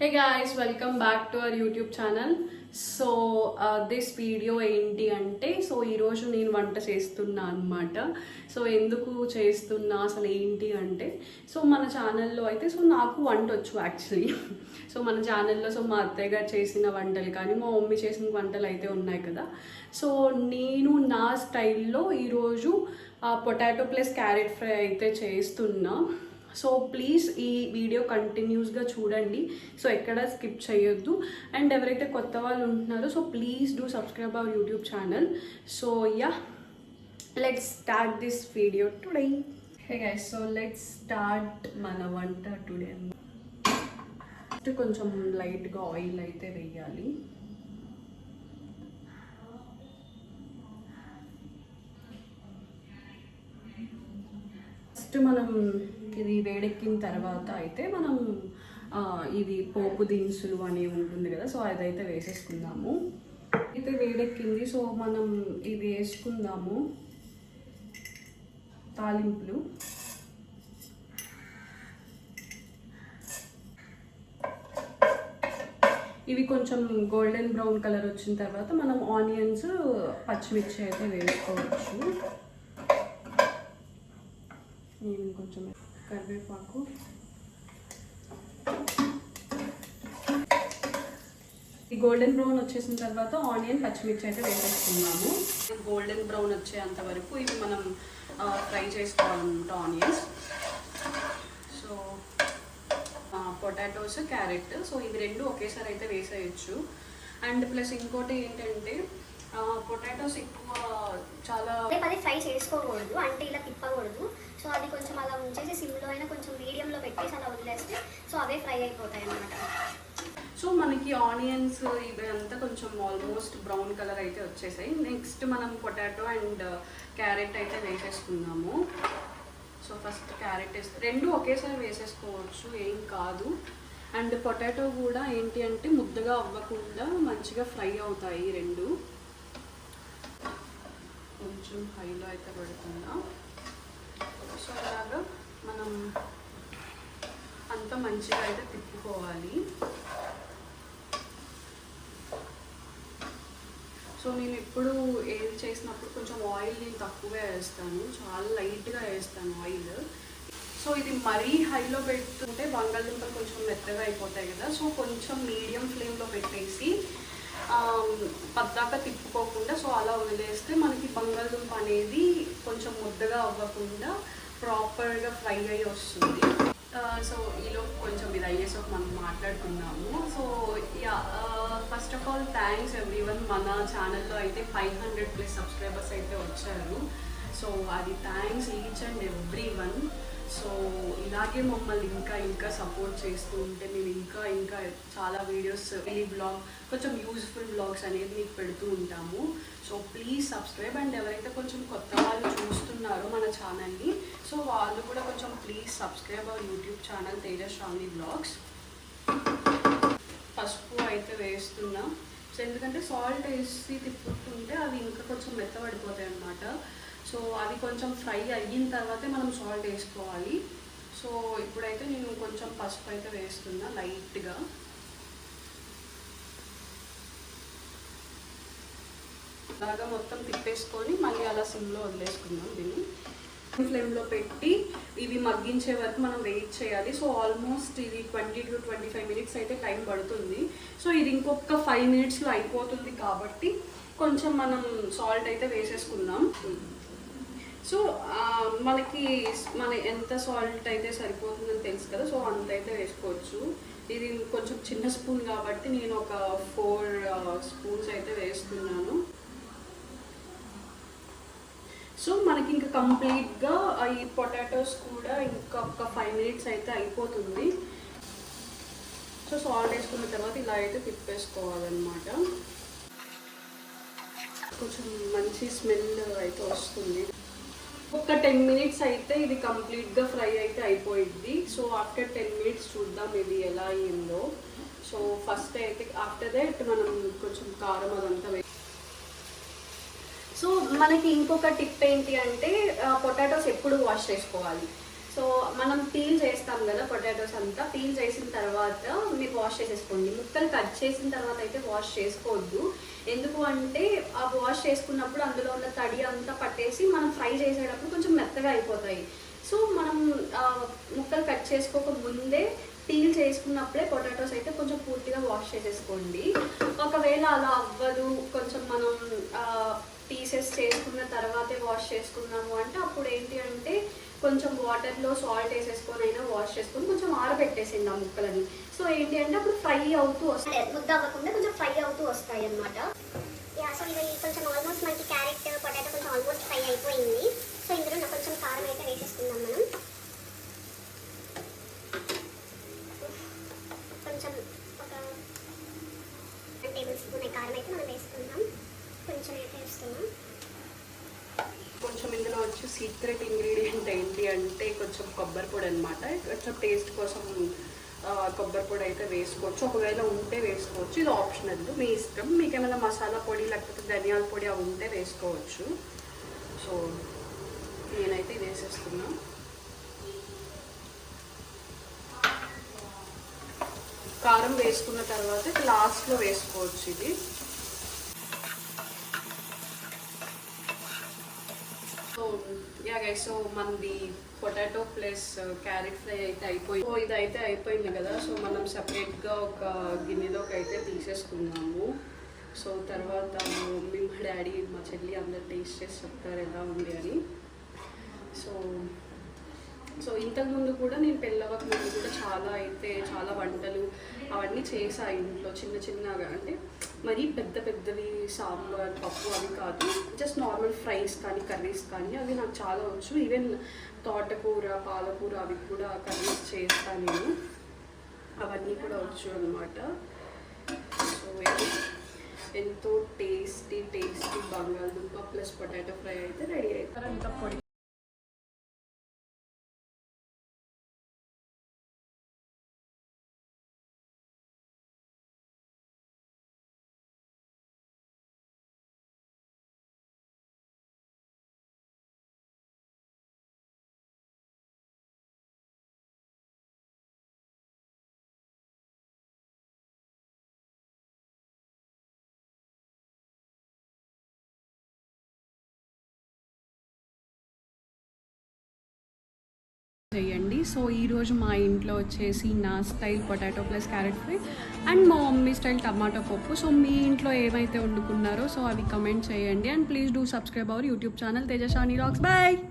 Hey guys, welcome back to our YouTube channel. So this video ఏంటి అంటే ఈరోజు నేను వంట చేస్తున్నా అనమాట. సో ఎందుకు చేస్తున్నా అసలు ఏంటి అంటే మన ఛానల్లో అయితే నాకు వంట వచ్చు యాక్చువల్లీ. మన ఛానల్లో మా అత్తయ్య గారు చేసిన వంటలు కానీ మా మమ్మీ చేసిన వంటలు అయితే ఉన్నాయి కదా. నేను నా స్టైల్లో ఈరోజు పొటాటో ప్లస్ క్యారెట్ ఫ్రై అయితే చేస్తున్నా. ప్లీజ్ ఈ వీడియో కంటిన్యూస్గా చూడండి. ఎక్కడ స్కిప్ చేయొద్దు. అండ్ ఎవరైతే కొత్త వాళ్ళు ఉంటున్నారో please do subscribe our YouTube channel. Let's start this video today. Hey guys, let's start మన వంట టుడే. కొంచెం లైట్గా ఆయిల్ అయితే వేయాలి. ఫస్ట్ మనం ఇది వేడెక్కిన తర్వాత అయితే మనం ఇది పోపు దినుసులు అనేవి ఉంటుంది కదా, అదైతే వేసేసుకుందాము. అయితే వేడెక్కింది, మనం ఇవి వేసుకుందాము. తాలింపులు ఇవి కొంచెం గోల్డెన్ బ్రౌన్ కలర్ వచ్చిన తర్వాత మనం ఆనియన్స్, పచ్చిమిర్చి అయితే వేసుకోవచ్చు. నేను కొంచెం కరివేపాకు, ఈ గోల్డెన్ బ్రౌన్ వచ్చేసిన తర్వాత ఆనియన్, పచ్చిమిర్చి అయితే వేసేసుకున్నాము. గోల్డెన్ బ్రౌన్ వచ్చేంత వరకు ఇవి మనం ఫ్రై చేసుకోవాలన్నమాట. ఆనియన్స్, పొటాటోస్, క్యారెట్, ఇవి రెండు ఒకేసారి అయితే వేసేయచ్చు. అండ్ ప్లస్ ఇంకోటి ఏంటంటే పొటాటోస్ ఎక్కువ చాలా ఫ్రై చేసుకోకూడదు, అంటే ఇలా తిప్పకూడదు. అది కొంచెం అలా ఉంచేసి సిమ్లో అయినా కొంచెం మీడియంలో పెట్టేసి అలా వదిలేస్తే అవే ఫ్రై అయిపోతాయి అన్నమాట. మనకి ఆనియన్స్ ఇవి అంతా కొంచెం ఆల్మోస్ట్ బ్రౌన్ కలర్ అయితే వచ్చేసాయి. నెక్స్ట్ మనం పొటాటో అండ్ క్యారెట్ అయితే వేసేసుకుందాము. ఫస్ట్ క్యారెట్ రెండు ఒకేసారి వేసేసుకోవచ్చు, ఏం కాదు. అండ్ పొటాటో కూడా ఏంటి అంటే ముద్దగా అవ్వకుండా మంచిగా ఫ్రై అవుతాయి రెండు. కొంచెం హైలో అయితే పెడుతున్నా. అలాగా మనం అంతా మంచిగా అయితే తిప్పుకోవాలి. నేను ఎప్పుడు ఏది చేసినప్పుడు కొంచెం ఆయిల్ నేను తక్కువగా వేస్తాను, చాలా లైట్గా వేస్తాను ఆయిల్. ఇది మరీ హైలో పెట్టుకుంటే బంగాళదుంపలు కొంచెం మెత్తగా అయిపోతాయి కదా. కొంచెం మీడియం ఫ్లేమ్లో పెట్టేసి పద్దాక తిప్పుకోకుండా అలా వదిలేస్తే మనకి బంగాళదుంప అనేది కొంచెం ముద్దగా అవ్వకుండా ప్రాపర్గా ఫ్రై అయ్యి వస్తుంది. ఈలో కొంచెం ఇది అయ్యేసరికి మనం మాట్లాడుకున్నాము. First of all thanks everyone. మన ఛానల్లో అయితే 500+ సబ్స్క్రైబర్స్ అయితే వచ్చారు. అది థ్యాంక్స్ ఈచ్ అండ్ ఎవ్రీవన్. ఇలాగే మమ్మల్ని ఇంకా సపోర్ట్ చేస్తూ ఉంటే మేము ఇంకా చాలా వీడియోస్, డైలీ బ్లాగ్, కొంచెం యూజ్ఫుల్ బ్లాగ్స్ అనేది మీకు పెడుతూ ఉంటాము. Please subscribe. అండ్ ఎవరైతే కొంచెం కొత్త వాళ్ళు చూస్తున్నారో మన ఛానల్ని, వాళ్ళు కూడా కొంచెం please subscribe our YouTube channel Tejaswami blogs. పసుపు అయితే వేస్తున్నా, ఎందుకంటే సాల్ట్ వేసి తిప్పుతుంటే అవి ఇంకా కొంచెం మెత్తబడిపోతాయి అన్నమాట. అది కొంచెం ఫ్రై అయిన తర్వాతే మనం సాల్ట్ వేసుకోవాలి. ఇప్పుడైతే నేను కొంచెం పసుపు అయితే వేస్తున్నా లైట్గా. అలాగా మొత్తం తిప్పేసుకొని మళ్ళీ అలా సిమ్లో వదిలేసుకుందాం. దీన్ని ఫ్లేమ్లో పెట్టి ఇవి మగ్గించే వరకు మనం వెయిట్ చేయాలి. ఆల్మోస్ట్ ఇది 20 to 25 minutes అయితే టైం పడుతుంది. ఇది ఇంకొక 5 minutesలో అయిపోతుంది కాబట్టి కొంచెం మనం సాల్ట్ అయితే వేసేసుకుందాం. మనకి ఎంత సాల్ట్ అయితే సరిపోతుందని తెలుసు కదా, అంత అయితే వేసుకోవచ్చు. ఇది కొంచెం చిన్న స్పూన్ కాబట్టి నేను ఒక 4 స్పూన్స్ అయితే వేస్తున్నాను. మనకి ఇంకా కంప్లీట్గా ఈ పొటాటోస్ కూడా ఇంకొక 5 minutes అయితే అయిపోతుంది. సాల్ట్ వేసుకున్న తర్వాత ఇలా అయితే తిప్పేసుకోవాలన్నమాట. కొంచెం మంచి స్మెల్ అయితే వస్తుంది. ఒక 10 minutes అయితే ఇది కంప్లీట్గా ఫ్రై అయితే అయిపోయింది. ఆఫ్టర్ 10 minutes చూద్దాం ఇది ఎలా అయ్యిందో. ఫస్ట్ అయితే ఆఫ్టర్ దట్ మనం కొంచెం కారం అదంతా మనకి ఇంకొక టిప్ ఏంటి అంటే పొటాటోస్ ఎప్పుడు వాష్ చేసుకోవాలి. సో మనం పీల్ చేస్తాం కదా పొటాటోస్ అంతా, పీల్ చేసిన తర్వాత మీరు వాష్ చేసేసుకోండి. ముక్కలు కట్ చేసిన తర్వాత అయితే వాష్ చేసుకోవద్దు. ఎందుకు అంటే ఆ వాష్ చేసుకున్నప్పుడు అందులో ఉన్న తడి అంతా పట్టేసి మనం ఫ్రై చేసేటప్పుడు కొంచెం మెత్తగా అయిపోతాయి. సో మనం ముక్కలు కట్ చేసుకోక ముందే పీల్ చేసుకున్నప్పుడే పొటాటోస్ అయితే కొంచెం పూర్తిగా వాష్ చేసేసుకోండి. ఒకవేళ అలా అవ్వదు, కొంచెం మనం పీసెస్ చేసుకున్న తర్వాతే వాష్ చేసుకున్నాము అంటే అప్పుడు ఏంటి అంటే కొంచెం వాటర్లో సాల్ట్ వేసేసుకొని అయినా వాష్ చేసుకొని కొంచెం ఆరబెట్టేసింది ఆ ముక్కలని. సో ఏంటి అంటే అప్పుడు ఫ్రై అవుతూ వస్తాయి, ముద్ద అవ్వకుండా కొంచెం ఫ్రై అవుతూ వస్తాయి అన్నమాట. సో ఇవి కొంచెం ఆల్మోస్ట్ మనకి క్యారెట్ పొటాటో కొంచెం ఆల్మోస్ట్ ఫ్రై అయిపోయింది. సో ఇందులో నాకు కొంచెం కారం అయితే వేసేసుకుందాం మనం. కొంచెం ఒక 1 టేబుల్ స్పూన్ కారం అయితే మనం వేసుకుందాం. కొంచెం అయితే వేస్తున్నాం. కొంచెం ఇందులో వచ్చి సీక్రెట్ ఇంగ్రీడియంట్ ఏంటి అంటే కొంచెం కొబ్బరి పొడి అనమాట. కొంచెం టేస్ట్ కోసం కొబ్బరి పొడి అయితే వేసుకోవచ్చు, ఒకవేళ ఉంటే వేసుకోవచ్చు. ఇది ఆప్షనల్, మీ ఇష్టం. మీకు ఏమైనా మసాలా పొడి లేకపోతే ధనియాల పొడి అవి ఉంటే వేసుకోవచ్చు. సో నేనైతే వేసేస్తున్నా. కారం వేసుకున్న తర్వాత లాస్ట్లో వేసుకోవచ్చు ఇది. సో యా గైస్, సో మనది పొటాటో ప్లస్ క్యారెట్ ఫ్రై అయితే అయిపోయింది. సో ఇదైతే అయిపోయింది కదా. సో మనం సపరేట్గా ఒక గిన్నెలోకి అయితే తీసేసుకున్నాము. సో తర్వాత మా మమ్మీ, మా డాడీ, మా చెల్లి అందరు టేస్ట్ చేసి చెప్తారు ఎలా ఉంది అని. సో ఇంతకుముందు కూడా నేను పెళ్ళవక ముందు కూడా చాలా వంటలు అవన్నీ చేసా ఇంట్లో, చిన్న చిన్నగా. అంటే మరీ పెద్దవి సాంబార్, పప్పు అవి కాదు, జస్ట్ నార్మల్ ఫ్రైస్ కానీ కర్రీస్ కానీ అవి నాకు చాలా వచ్చు. ఈవెన్ తోటకూర, పాలకూర అవి కూడా కర్రీస్ చేస్తాను నేను, అవన్నీ కూడా వచ్చు అనమాట. సో ఎంతో టేస్టీ బంగాళదుంప ప్లస్ పొటాటో ఫ్రై అయితే రెడీ అవుతారు. అంత పొడి చేయండి. సో ఈరోజు మా ఇంట్లో వచ్చేసి నా style potato plus carrot fry and మా మమ్మీ స్టైల్ టమాటో పప్పు. సో మీ ఇంట్లో ఏమైతే వండుకున్నారో సో అవి కమెంట్ చేయండి. And please do subscribe our YouTube channel Tejaswani rocks. Bye.